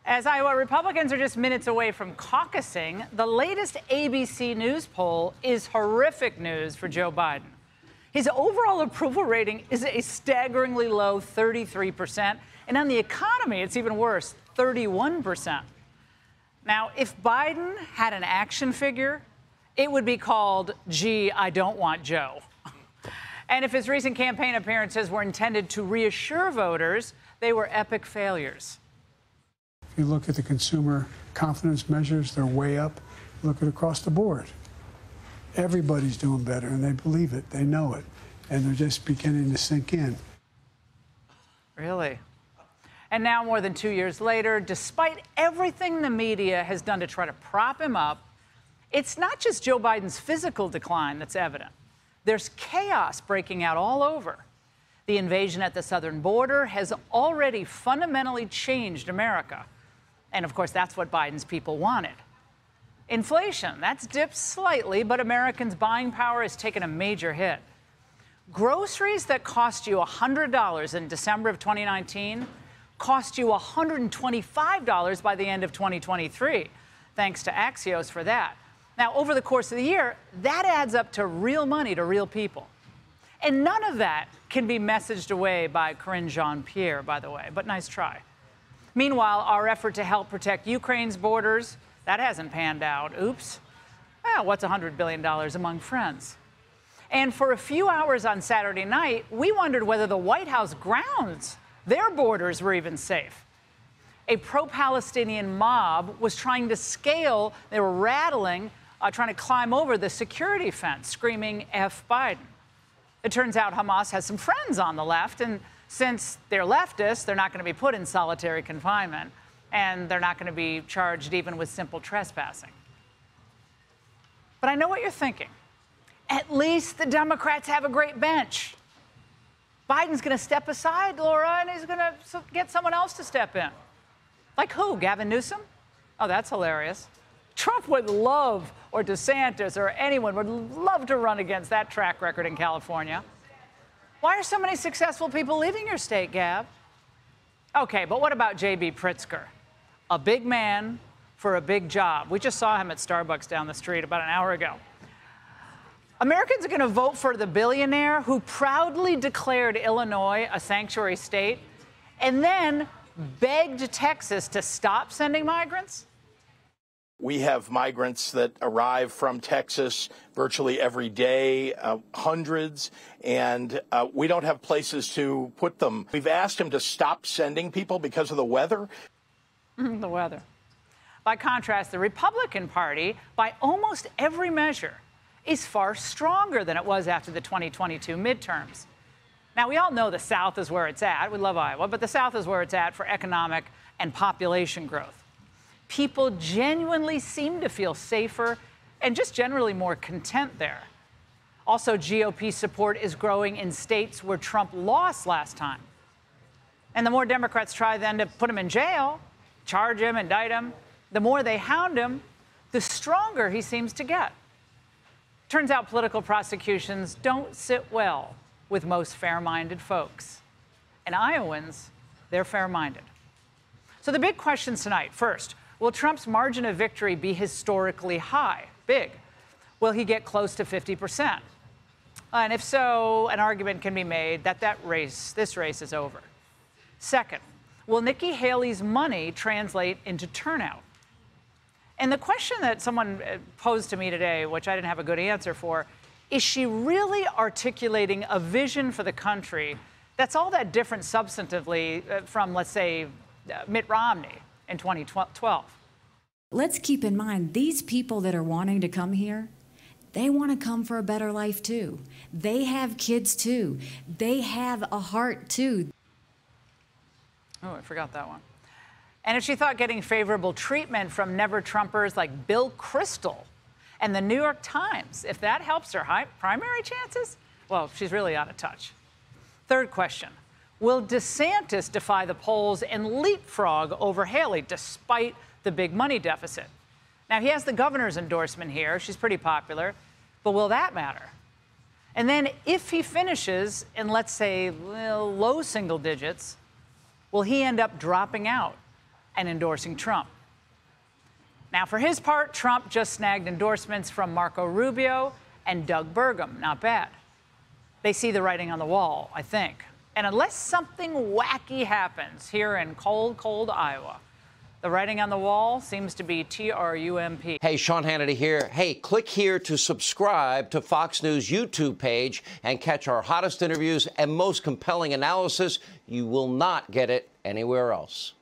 As Iowa Republicans are just minutes away from caucusing, the latest ABC News poll is horrific news for Joe Biden. His overall approval rating is a staggeringly low 33%, and on the economy, it's even worse, 31%. Now, if Biden had an action figure, it would be called, "Gee, I don't want Joe." And if his recent campaign appearances were intended to reassure voters, they were epic failures. If you look at the consumer confidence measures, they're way up. Look at across the board. Everybody's doing better, and they believe it. They know it. And they're just beginning to sink in. Really? And now, more than 2 years later, despite everything the media has done to try to prop him up, it's not just Joe Biden's physical decline that's evident. There's chaos breaking out all over. The invasion at the southern border has already fundamentally changed America. And of course, that's what Biden's people wanted. Inflation, that's dipped slightly, but Americans' buying power has taken a major hit. Groceries that cost you $100 in December of 2019 cost you $125 by the end of 2023. Thanks to Axios for that. Now, over the course of the year, that adds up to real money to real people. And none of that can be messaged away by Karine Jean-Pierre, by the way, but nice try. Meanwhile, our effort to help protect Ukraine's borders, that hasn't panned out. Oops. Well, what's $100 billion among friends? And for a few hours on Saturday night, we wondered whether the White House grounds, their borders, were even safe. A pro-Palestinian mob was trying to scale, they were rattling, trying to climb over the security fence, screaming, "F Biden." It turns out Hamas has some friends on the left, and since they're leftists, they're not going to be put in solitary confinement, and they're not going to be charged even with simple trespassing. But I know what you're thinking. At least the Democrats have a great bench. Biden's going to step aside, Laura, and he's going to get someone else to step in. Like who? Gavin Newsom? Oh, that's hilarious. Trump would love, or DeSantis, or anyone would love to run against that track record in California. Why are so many successful people leaving your state, Gab? Okay, but what about J.B. Pritzker? A big man for a big job. We just saw him at Starbucks down the street about an hour ago. Americans are going to vote for the billionaire who proudly declared Illinois a sanctuary state and then begged Texas to stop sending migrants? We have migrants that arrive from Texas virtually every day, hundreds, and we don't have places to put them. We've asked him to stop sending people because of the weather. The weather. By contrast, the Republican Party, by almost every measure, is far stronger than it was after the 2022 midterms. Now, we all know the South is where it's at. We love Iowa, but the South is where it's at for economic and population growth. People genuinely seem to feel safer and just generally more content there. Also, GOP support is growing in states where Trump lost last time. And the more Democrats try then to put him in jail, charge him, indict him, the more they hound him, the stronger he seems to get. Turns out political prosecutions don't sit well with most fair-minded folks. And Iowans, they're fair-minded. So the big questions tonight. First, will Trump's margin of victory be historically high, big? Will he get close to 50%? And if so, an argument can be made that this race is over. Second, will Nikki Haley's money translate into turnout? And the question that someone posed to me today, which I didn't have a good answer for, is she really articulating a vision for the country that's all that different substantively from, let's say, Mitt Romney in 2012? Let's keep in mind, these people that are wanting to come here, they want to come for a better life, too. They have kids, too. They have a heart, too. Oh, I forgot that one. And if she thought getting favorable treatment from never-Trumpers like Bill Kristol and the New York Times, if that helps her primary chances, well, she's really out of touch. Third question, will DeSantis defy the polls and leapfrog over Haley despite the big money deficit? Now, he has the governor's endorsement here. She's pretty popular. But will that matter? And then if he finishes in, let's say, low single digits, will he end up dropping out? and endorsing Trump. Now, for his part, Trump just snagged endorsements from Marco Rubio and Doug Burgum. Not bad. They see the writing on the wall, I think. And unless something wacky happens here in cold, cold Iowa, the writing on the wall seems to be Trump. Hey, Sean Hannity here. Hey, click here to subscribe to Fox News YouTube page and catch our hottest interviews and most compelling analysis. You will not get it anywhere else.